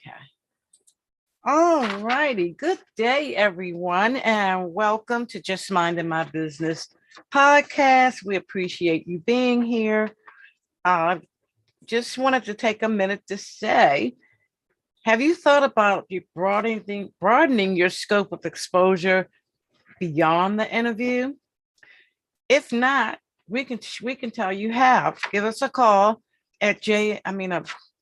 Okay. All righty. Good day, everyone, and welcome to Just Minding My Business podcast. We appreciate you being here. Just wanted to take a minute to say, have you thought about you broadening your scope of exposure beyond the interview? If not, we can tell you how. Give us a call at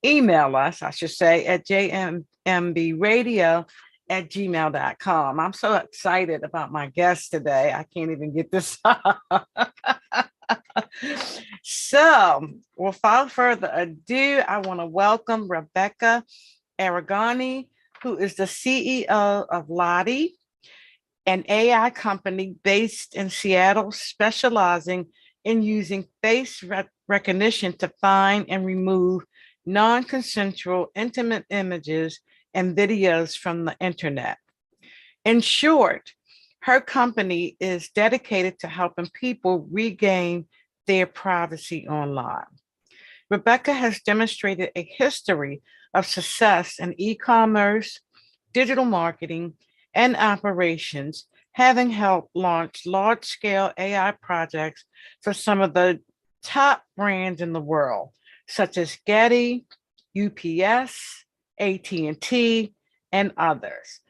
email us, I should say, at jmbradio@gmail.com. I'm so excited about my guest today. I can't even get this up. So, without further ado, I want to welcome Rebekah Arrigoni, who is the CEO of Loti, an AI company based in Seattle, specializing in using face recognition to find and remove non-consensual intimate images and videos from the internet. In short, her company is dedicated to helping people regain their privacy online. Rebekah has demonstrated a history of success in e-commerce, digital marketing, and operations, having helped launch large-scale AI projects for some of the top brands in the world, such as Getty, UPS, AT&T, and others.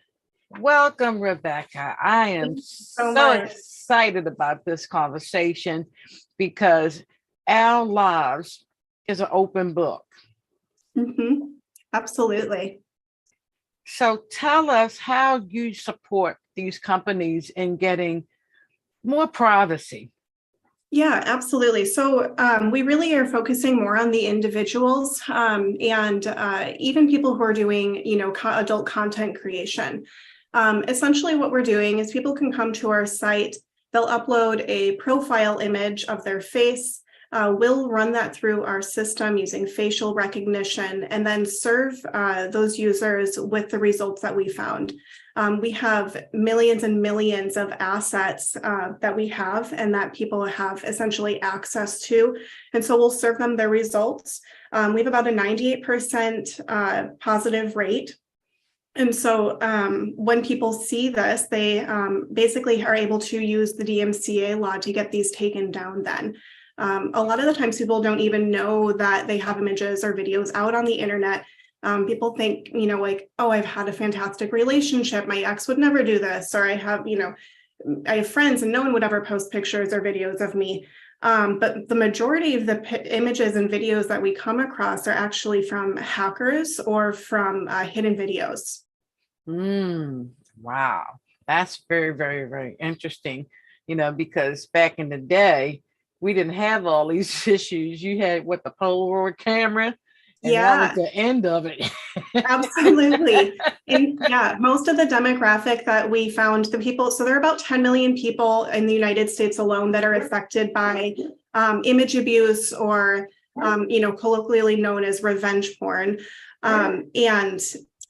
Welcome, Rebekah. I am so excited about this conversation because our lives is an open book. Mm-hmm. Absolutely. So tell us how you support these companies in getting more privacy. Yeah, absolutely. So we really are focusing more on the individuals and even people who are doing, adult content creation. Essentially, what we're doing is people can come to our site, they'll upload a profile image of their face. We'll run that through our system using facial recognition and then serve those users with the results that we found. We have millions and millions of assets that we have and that people have essentially access to. And so we'll serve them their results. We have about a 98% positive rate. And so when people see this, they basically are able to use the DMCA law to get these taken down then. A lot of the times people don't even know that they have images or videos out on the internet. People think, oh, I've had a fantastic relationship. My ex would never do this. Or I have friends and no one would ever post pictures or videos of me. But the majority of the images and videos that we come across are actually from hackers or from hidden videos. Wow. That's very, very, very interesting, because back in the day, we didn't have all these issues. You had the Polaroid camera, and that was the end of it. Absolutely. And most of the demographic that we found, so there are about 10 million people in the United States alone that are affected by image abuse or, colloquially known as revenge porn. And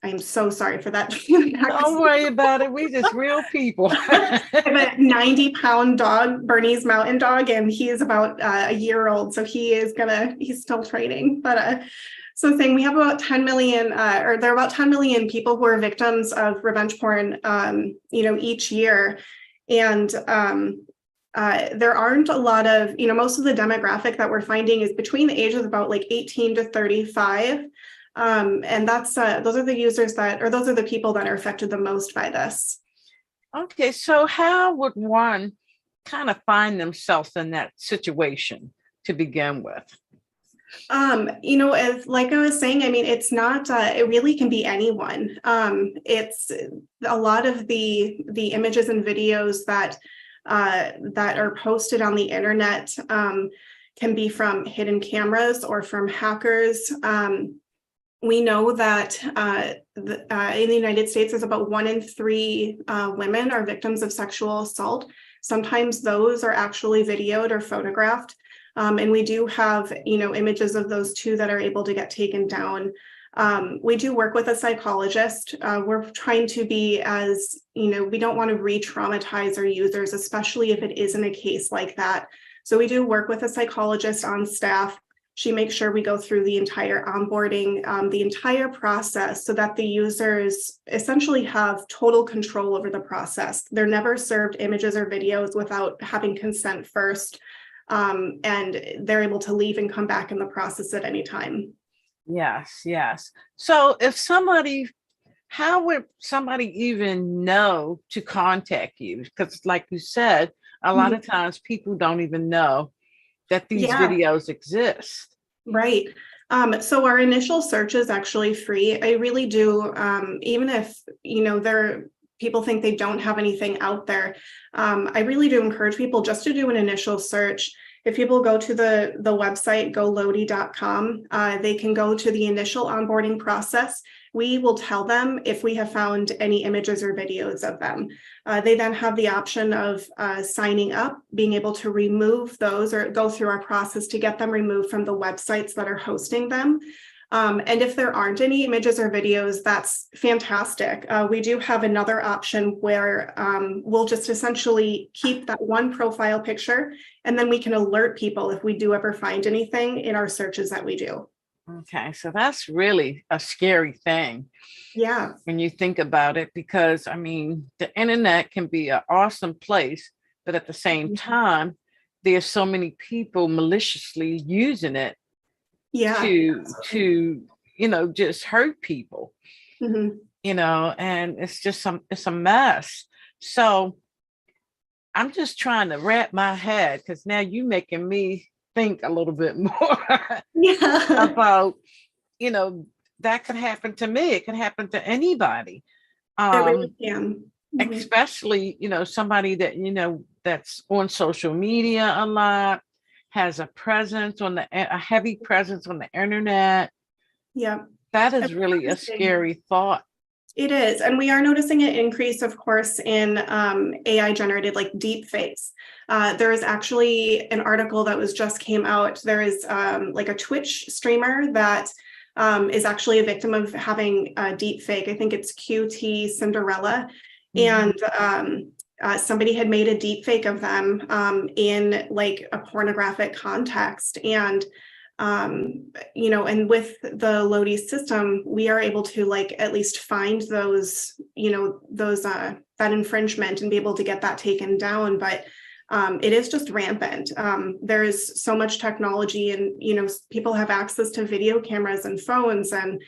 I'm so sorry for that. Don't worry about it. We just real people. I have a 90-pound dog, Bernese Mountain Dog, and he is about a year old. So he's still training. But so saying we have about 10 million, there are about 10 million people who are victims of revenge porn, each year. And there aren't a lot of, most of the demographic that we're finding is between the ages of about 18 to 35. And that's those are the users those are the people that are affected the most by this. Okay, so how would one kind of find themselves in that situation to begin with? Like I was saying, it's not, it really can be anyone. It's a lot of the images and videos that are posted on the internet can be from hidden cameras or from hackers. We know that in the United States, there's about 1 in 3 women are victims of sexual assault. Sometimes those are actually videoed or photographed. And we do have, images of those too that are able to get taken down. We do work with a psychologist. We're trying to be as, we don't want to re-traumatize our users, especially if it isn't a case like that. So we do work with a psychologist on staff. She makes sure we go through the entire onboarding, the entire process, so that the users essentially have total control over the process. They're never served images or videos without having consent first, and they're able to leave and come back in the process at any time. Yes, yes. So how would somebody even know to contact you? Because like you said, a lot of times people don't even know that these Yeah. videos exist. Right. So our initial search is actually free. I really do, even if, people think they don't have anything out there, I really do encourage people just to do an initial search. If people go to the website, goloti.com, they can go to the initial onboarding process. We will tell them if we have found any images or videos of them. They then have the option of signing up, being able to remove those or go through our process to get them removed from the websites that are hosting them. And if there aren't any images or videos, that's fantastic. We do have another option where we'll just essentially keep that one profile picture, and then we can alert people if we do ever find anything in our searches that we do. Okay, so that's really a scary thing. Yeah. When you think about it, because I mean, the internet can be an awesome place, but at the same time, there's so many people maliciously using it to just hurt people, and it's a mess. So I'm just trying to wrap my head, because now you're making me think a little bit more about, that could happen to me. It can happen to anybody. It really can. Especially, somebody that, that's on social media a lot, has a heavy presence on the internet. Yeah. That is really a scary thought. It is. And we are noticing an increase, of course, in AI generated like deep fakes. There is actually an article that just came out. There is like a Twitch streamer that is actually a victim of having a deep fake. I think it's QT Cinderella. And somebody had made a deep fake of them in like a pornographic context. And and with the Loti system, we are able to like at least find those, that infringement and be able to get that taken down. But it is just rampant. There is so much technology, and people have access to video cameras and phones, and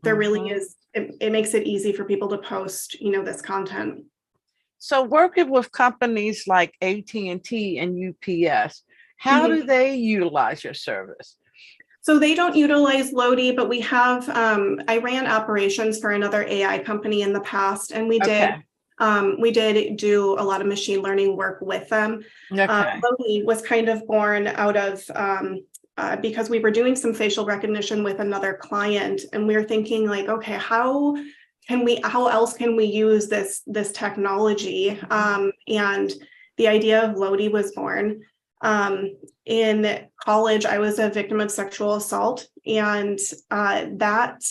there really is. It makes it easy for people to post, this content. So working with companies like AT&T and UPS, how do they utilize your service? So they don't utilize Loti, but we have, I ran operations for another AI company in the past, and we did do a lot of machine learning work with them. Loti was kind of born out of, because we were doing some facial recognition with another client, and we were thinking like, okay, how else can we use this technology? And the idea of Loti was born. In college, I was a victim of sexual assault, and that,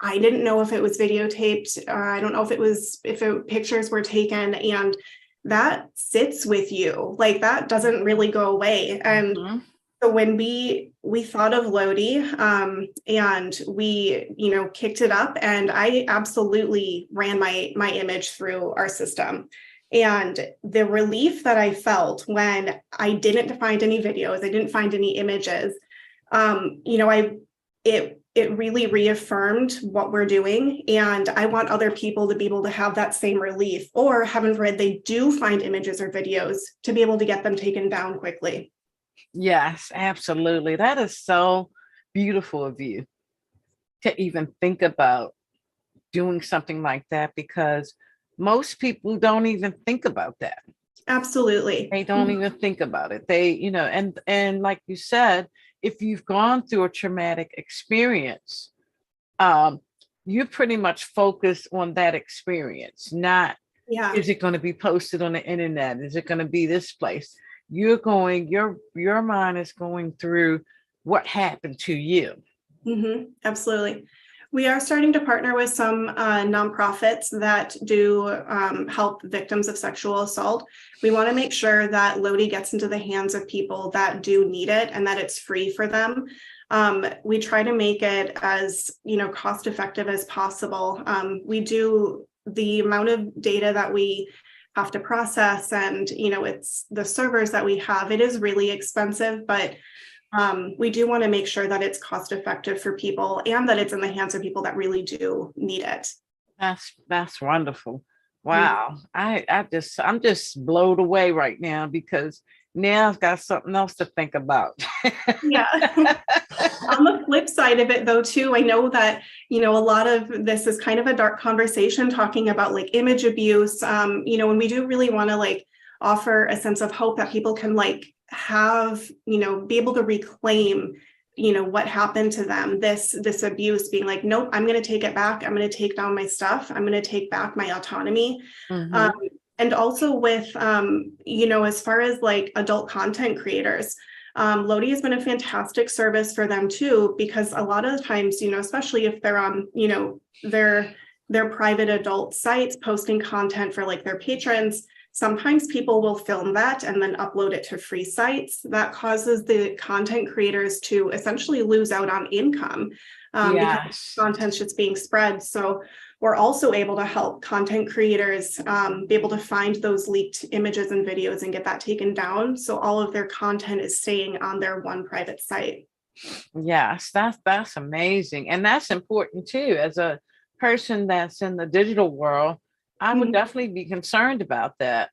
I didn't know if it was videotaped. I don't know if pictures were taken, and that sits with you. Like that doesn't really go away. And so when we thought of Loti, and we, kicked it up, and I absolutely ran my image through our system. And the relief that I felt when I didn't find any videos, I didn't find any images, it really reaffirmed what we're doing. And I want other people to be able to have that same relief, or heaven forbid they do find images or videos, to be able to get them taken down quickly. Yes, absolutely. That is so beautiful of you to even think about doing something like that, because most people don't even think about that. Absolutely. They don't even think about it. They, and like you said, if you've gone through a traumatic experience, you're pretty much focused on that experience, not is it going to be posted on the internet? Is it going to be this place? Your mind is going through what happened to you. Absolutely. We are starting to partner with some nonprofits that do help victims of sexual assault. We want to make sure that Loti gets into the hands of people that do need it and that it's free for them. We try to make it as cost effective as possible. We do the amount of data that we have to process, and it's the servers that we have. It is really expensive, but we do want to make sure that it's cost effective for people and that it's in the hands of people that really do need it. That's wonderful. Wow. I'm just blown away right now, because now I've got something else to think about. Yeah. On the flip side of it, though, too, I know that, a lot of this is kind of a dark conversation talking about like image abuse, and we do really want to like offer a sense of hope that people can like have, be able to reclaim, what happened to them, this abuse, being like, nope, I'm going to take it back. I'm going to take down my stuff. I'm going to take back my autonomy. Mhm. And also with, as far as like adult content creators, Loti has been a fantastic service for them too, because a lot of the times, especially if they're on, their private adult sites posting content for like their patrons, sometimes people will film that and then upload it to free sites. That causes the content creators to essentially lose out on income because Yes. content's just being spread. So we're also able to help content creators be able to find those leaked images and videos and get that taken down. So all of their content is staying on their one private site. Yes, that's amazing. And that's important too. As a person that's in the digital world, I would Mhm. definitely be concerned about that.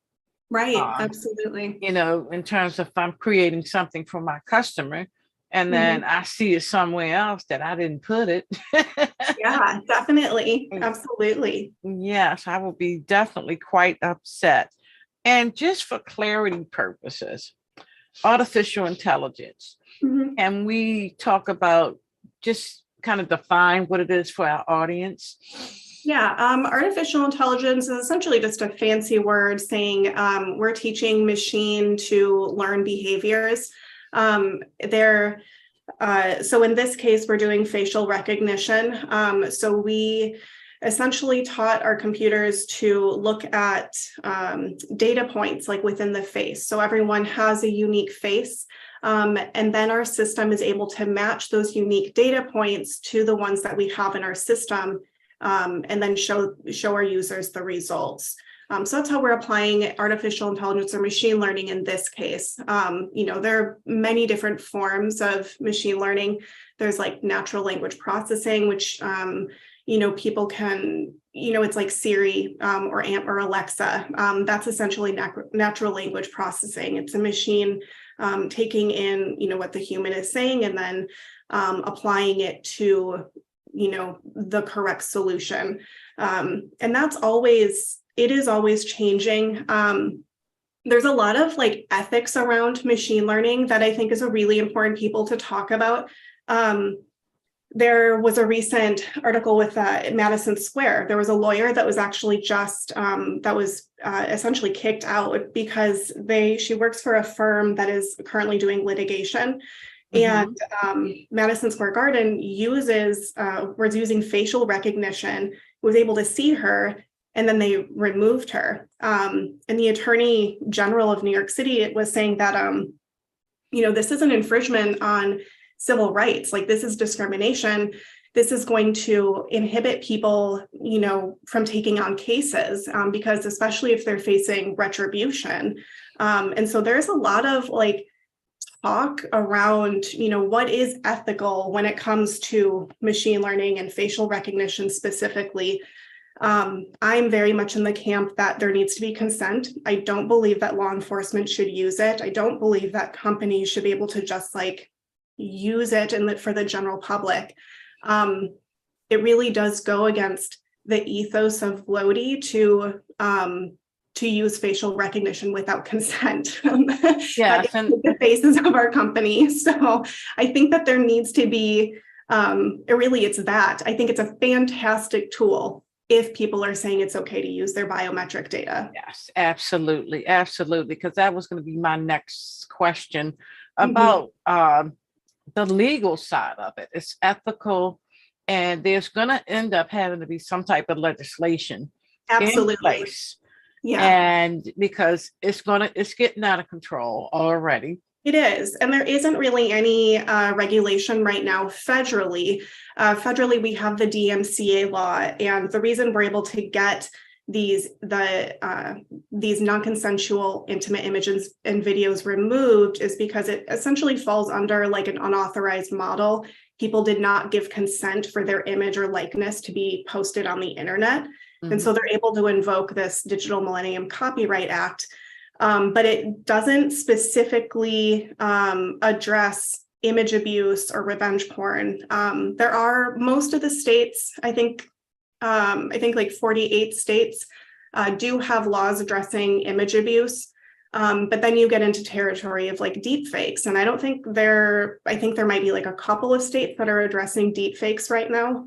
Right, Um, absolutely. in terms of if I'm creating something for my customer and then Mhm. I see it somewhere else that I didn't put it. Yeah, definitely. Absolutely. Yes, I will be definitely quite upset. And just for clarity purposes, artificial intelligence, Mhm. can we talk about, just kind of define what it is for our audience? Yeah, artificial intelligence is essentially just a fancy word saying we're teaching machine to learn behaviors. They're So in this case, we're doing facial recognition. So we essentially taught our computers to look at data points like within the face. So everyone has a unique face. And then our system is able to match those unique data points to the ones that we have in our system, and then show our users the results. So that's how we're applying artificial intelligence or machine learning in this case. There are many different forms of machine learning. There's like natural language processing, which, people can, it's like Siri or Alexa. That's essentially natural language processing. It's a machine taking in, what the human is saying and then applying it to, the correct solution. And it is always changing. There's a lot of like ethics around machine learning that I think is a really important people to talk about. There was a recent article with Madison Square. There was a lawyer that was actually essentially kicked out because she works for a firm that is currently doing litigation. Mhm. And Madison Square Garden was using facial recognition, was able to see her, and then they removed her. And the Attorney General of New York City was saying that, this is an infringement on civil rights. Like, this is discrimination. This is going to inhibit people, from taking on cases, because especially if they're facing retribution. And so there's a lot of like talk around, what is ethical when it comes to machine learning and facial recognition specifically. I'm very much in the camp that there needs to be consent. I don't believe that law enforcement should use it. I don't believe that companies should be able to just like use it for the general public. It really does go against the ethos of Loti to use facial recognition without consent. Yes, and The faces of our company. So I think that there needs to be, it's that. I think it's a fantastic tool if people are saying it's okay to use their biometric data. yes, absolutely, absolutely, because that was going to be my next question Mhm. about the legal side of it. It's ethical, and there's going to end up having to be some type of legislation in Absolutely. place. Yeah. And because it's getting out of control already. It is. And there isn't really any regulation right now federally. Federally, we have the DMCA law. And the reason we're able to get these non-consensual intimate images and videos removed is because it essentially falls under like an unauthorized model. People did not give consent for their image or likeness to be posted on the internet. Mm-hmm. And so they're able to invoke this Digital Millennium Copyright Act. But it doesn't specifically address image abuse or revenge porn. There are most of the states, I think like 48 states do have laws addressing image abuse. But then you get into territory of like deep fakes. And I think there might be like a couple of states that are addressing deep fakes right now,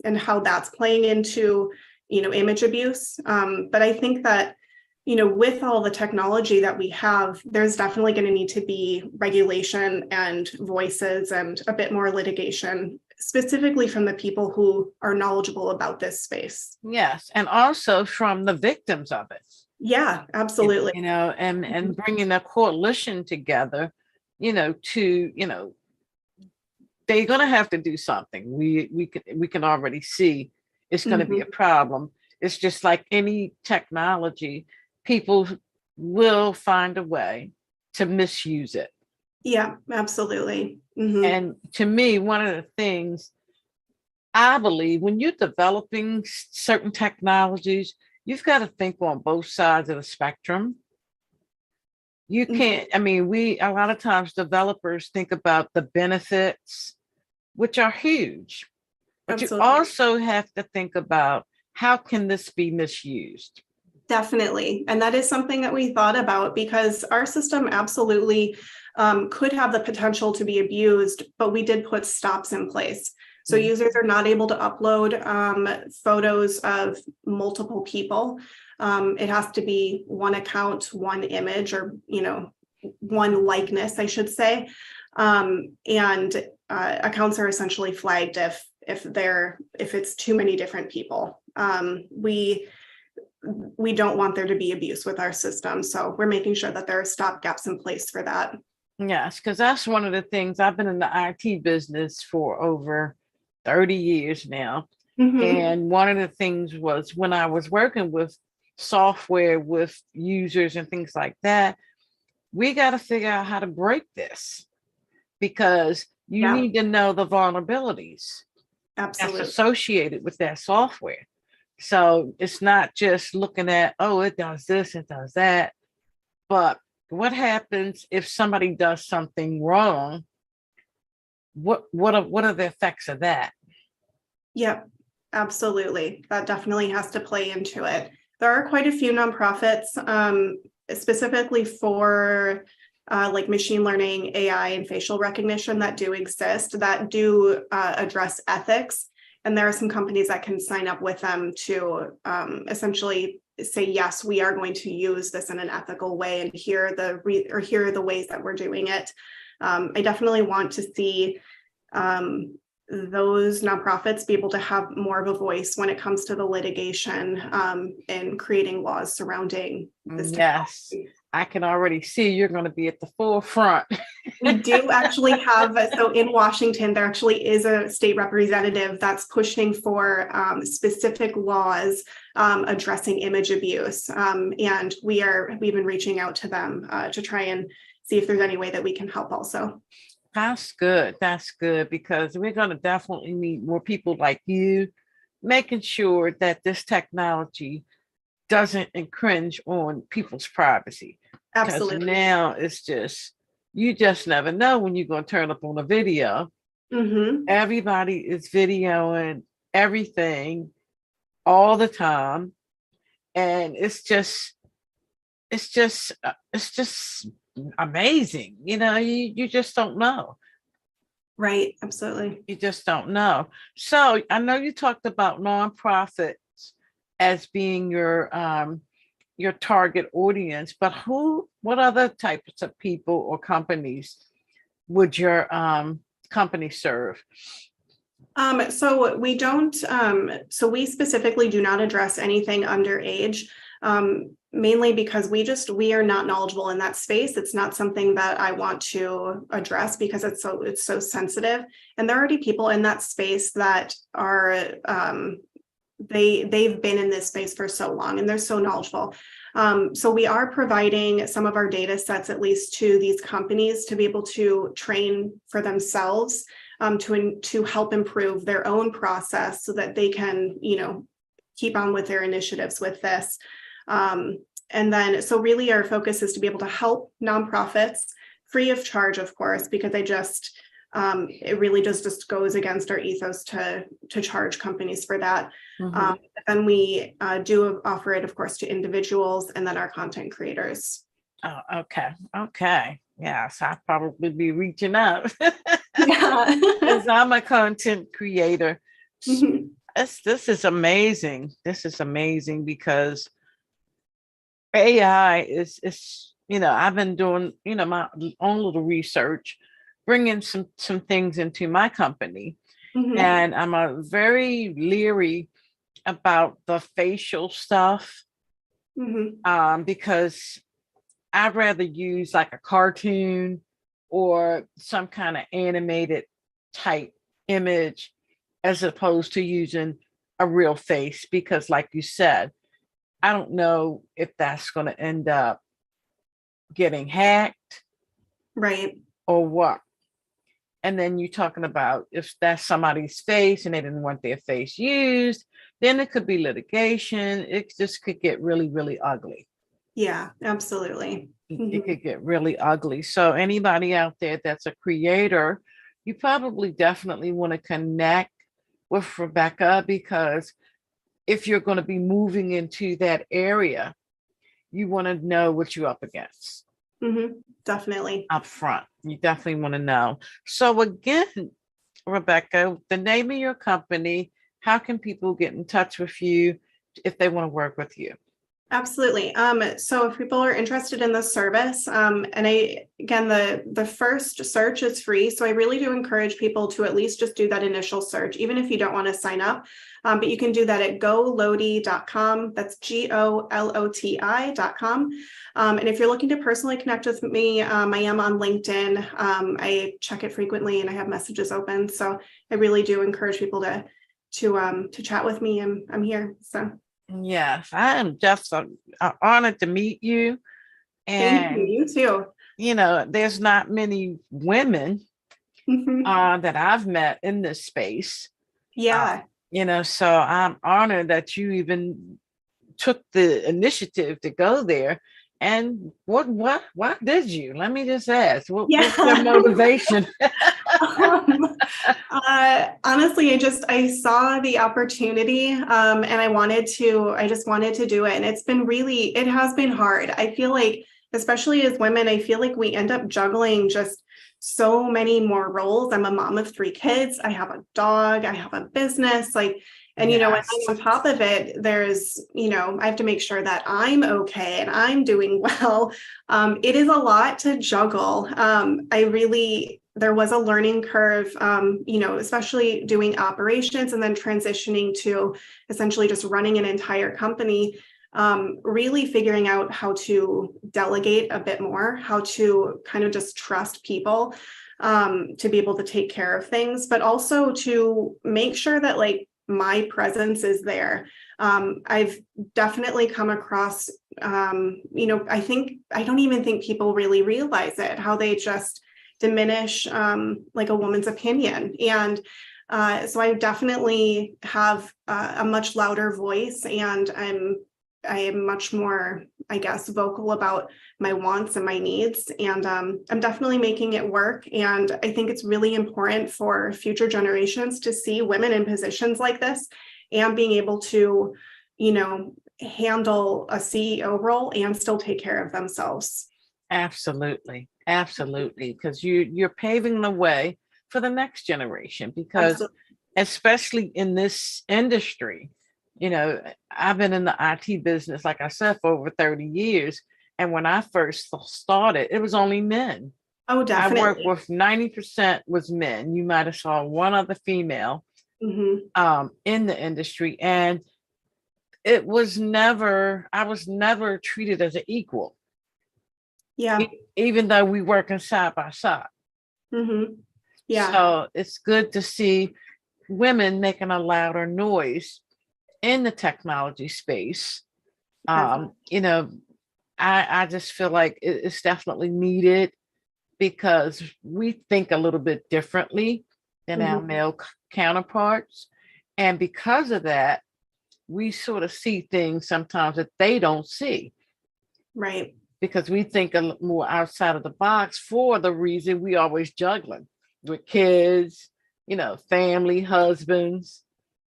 and how that's playing into, image abuse. But I think that, with all the technology that we have, there's definitely going to need to be regulation and voices and a bit more litigation, specifically from the people who are knowledgeable about this space. Yes, and also from the victims of it. Yeah, absolutely. And bringing a coalition together, they're going to have to do something. We can already see it's going to be a problem. It's just like any technology. People will find a way to misuse it. Yeah, absolutely. Mm-hmm. And to me, one of the things I believe when you're developing certain technologies, you've got to think on both sides of the spectrum. You can't, a lot of times developers think about the benefits, which are huge, but absolutely. You also have to think about how can this be misused? Definitely. And that is something that we thought about because our system absolutely could have the potential to be abused, but we did put stops in place. So users are not able to upload photos of multiple people. It has to be one account, one image, or, one likeness, I should say. And accounts are essentially flagged if it's too many different people. We don't want there to be abuse with our system. So we're making sure that there are stopgaps in place for that. Yes, because that's one of the things. I've been in the IT business for over 30 years now. Mm-hmm. And one of the things was when I was working with software with users and things like that, we got to figure out how to break this because you need to know the vulnerabilities that's associated with that software. So it's not just looking at, it does this, it does that. But what happens if somebody does something wrong? What are the effects of that? Yep, absolutely. That definitely has to play into it. There are quite a few nonprofits, specifically for like machine learning, AI, and facial recognition that do exist, that do address ethics. And there are some companies that can sign up with them to essentially say, yes, we are going to use this in an ethical way, and here are the ways that we're doing it. I definitely want to see those nonprofits be able to have more of a voice when it comes to the litigation and creating laws surrounding this technology. Yes. I can already see you're going to be at the forefront. We do actually have, so in Washington, there actually is a state representative that's pushing for specific laws addressing image abuse. And we've been reaching out to them to try and see if there's any way that we can help also. That's good. That's good, because we're going to definitely need more people like you, making sure that this technology doesn't infringe on people's privacy. Absolutely. Because now it's just, you just never know when you're going to turn up on a video. Mm-hmm. Everybody is videoing everything all the time. And it's just amazing. You just don't know. Right. Absolutely. You just don't know. So I know you talked about nonprofits as being your target audience, but what other types of people or companies would your company serve? So we don't, so we specifically do not address anything underage, mainly because we are not knowledgeable in that space. It's not something that I want to address because it's so sensitive. And there are already people in that space that are, they've been in this space for so long and they're so knowledgeable. So we are providing some of our data sets, at least to these companies, to be able to train for themselves, to help improve their own process so that they can, keep on with their initiatives with this. And then, so really our focus is to be able to help nonprofits free of charge, of course, because it really just goes against our ethos to charge companies for that. Mhm. And we do offer it, of course, to individuals and then our content creators. Oh, okay. Okay. Yes, I'll probably be reaching out Yeah. because I'm a content creator. Mhm. This is amazing. This is amazing because AI is I've been doing my own little research, bringing some things into my company, Mhm. and I'm a very leery about the facial stuff, Mhm. because I'd rather use like a cartoon or some kind of animated type image as opposed to using a real face, because like you said, I don't know if that's going to end up getting hacked Right. or what. And then you're talking about if that's somebody's face and they didn't want their face used, then it could be litigation. It just could get really, really ugly. Yeah, absolutely. It Mhm. could get really ugly. So anybody out there that's a creator, you probably definitely want to connect with Rebekah, because if you're going to be moving into that area, you want to know what you're up against Mhm. Definitely. up front. You definitely want to know. So again, Rebekah, the name of your company, how can people get in touch with you if they want to work with you? Absolutely. So if people are interested in the service, again, the first search is free. So I really do encourage people to at least just do that initial search, even if you don't want to sign up. But you can do that at goloti.com. That's GOLOTI.com. And if you're looking to personally connect with me, I am on LinkedIn. I check it frequently and I have messages open. So I really do encourage people to chat with me. I'm here. So Yes, I am just honored to meet you. thank you. And, You too. there's not many women Mhm. that I've met in this space. Uh, Yeah. so I'm honored that you even took the initiative to go there. And why did you? Let me just ask, what's your Yeah. motivation? Um, Honestly, I saw the opportunity, and I just wanted to do it. And it has been hard. I feel like, especially as women, I feel like we end up juggling just so many more roles. I'm a mom of 3 kids. I have a dog. I have a business. And and Yes, then on top of it, I have to make sure that I'm okay and I'm doing well. It is a lot to juggle. There was a learning curve, especially doing operations and then transitioning to essentially just running an entire company, really figuring out how to delegate a bit more, how to kind of just trust people, to be able to take care of things, but also to make sure that my presence is there. I've definitely come across, I don't even think people really realize it, how they just diminish a woman's opinion. And so I definitely have a much louder voice, and I am much more, I guess, vocal about my wants and my needs. And I'm definitely making it work. And I think it's really important for future generations to see women in positions like this and being able to, handle a CEO role and still take care of themselves. absolutely, absolutely, because you're paving the way for the next generation. Because Absolutely. especially in this industry, I've been in the IT business, like I said, for over 30 years. And when I first started, it was only men. Oh, I worked definitely. with 90% was men. You might have saw one other female, in the industry. And I was never treated as an equal. Yeah. Even though we working side by side. Yeah. So it's good to see women making a louder noise in the technology space. You know, I just feel like it's definitely needed because we think a little bit differently than our male counterparts. And because of that, we sort of see things sometimes that they don't see. Right. Because we think a little more outside of the box for the reason we always juggling with kids, you know, family, husbands,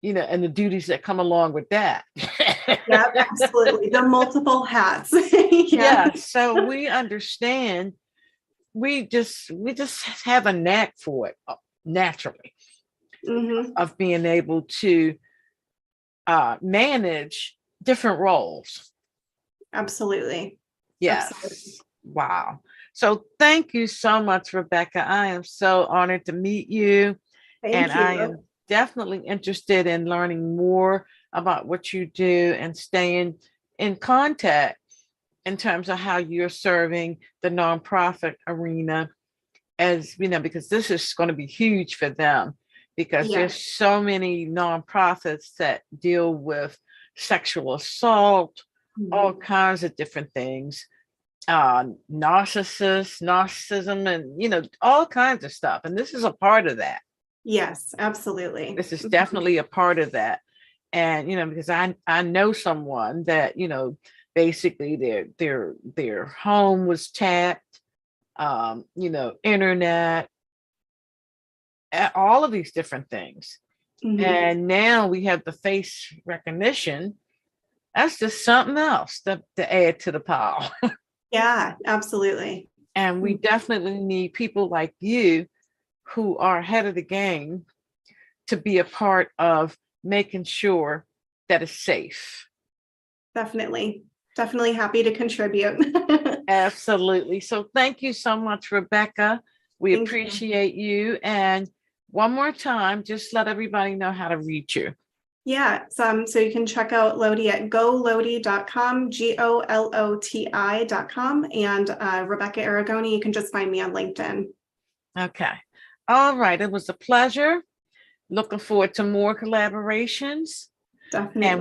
you know, and the duties that come along with that. Yeah, absolutely. The multiple hats. Yeah. So we understand. We just have a knack for it naturally of being able to manage different roles. Absolutely. Yes. Absolutely. Wow. So thank you so much, Rebekah. I am so honored to meet you. Thank you. I am definitely interested in learning more about what you do and staying in contact in terms of how you're serving the nonprofit arena, as you know, because this is going to be huge for them, because there's so many nonprofits that deal with sexual assault, all kinds of different things, narcissism, and you know, all kinds of stuff. And this is a part of that. Yes, absolutely. This is definitely a part of that. And you know, because I know someone that, you know, basically their home was tapped, you know, internet, all of these different things. And now we have the face recognition. That's just something else to add to the pile. Yeah, absolutely. And we definitely need people like you who are ahead of the game to be a part of making sure that it's safe. Definitely. Definitely happy to contribute. Absolutely. So thank you so much, Rebekah. We Thank appreciate you. And one more time, just let everybody know how to reach you. Yeah, so you can check out Loti at goloti.com, GOLOTI.com, and Rebekah Arrigoni, you can just find me on LinkedIn. Okay. All right. It was a pleasure. Looking forward to more collaborations. Definitely. And